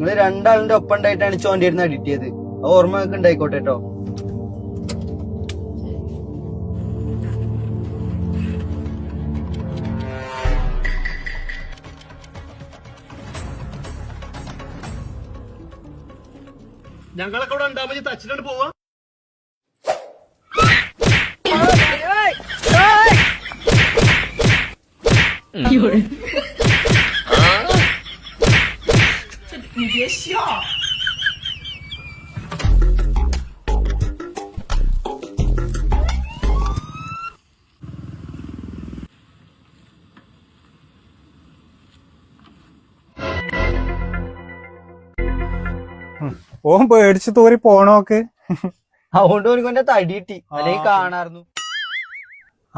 നിങ്ങള് രണ്ടാളിന്റെ ഒപ്പം ഉണ്ടായിട്ടാണ് ചോന്റെ ഇരുന്ന് അടിറ്റിയത്. ഓർമ്മ ഒക്കെ ഉണ്ടായിക്കോട്ടെ കേട്ടോ. ഞങ്ങളൊക്കെ ഇവിടെ ഉണ്ടാവുമ്പോ തച്ചിലോട്ട് പോവാ.你别笑。ഓൻ പേടിച്ച് തൂരി പോണോക്ക്. അതുകൊണ്ട് ഓനിക്കൊന്റെ തടി കിട്ടി, അല്ലെങ്കിൽ കാണാറുന്നു.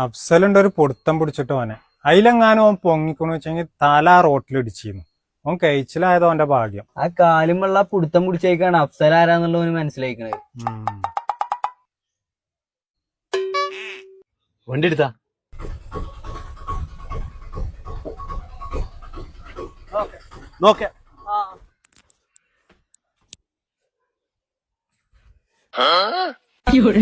അഫ്സലുണ്ട് ഒരു പൊടുത്തം പിടിച്ചിട്ട് ഓനെ. അതിലെങ്ങാനും ഓൻ പൊങ്ങിക്കണു വെച്ചെങ്കിൽ തല റോട്ടിലിടിച്ചിരുന്നു. ഓൻ കഴിച്ചിലായത് ഓന്റെ ഭാഗ്യം. ആ കാലുമുള്ള പുടുത്തം പിടിച്ചേക്കാണ് അഫ്സൽ ആരാന്നുള്ളവന് മനസ്സിലായിക്കണത്. വണ്ടി എടുത്താ നോക്ക.有人。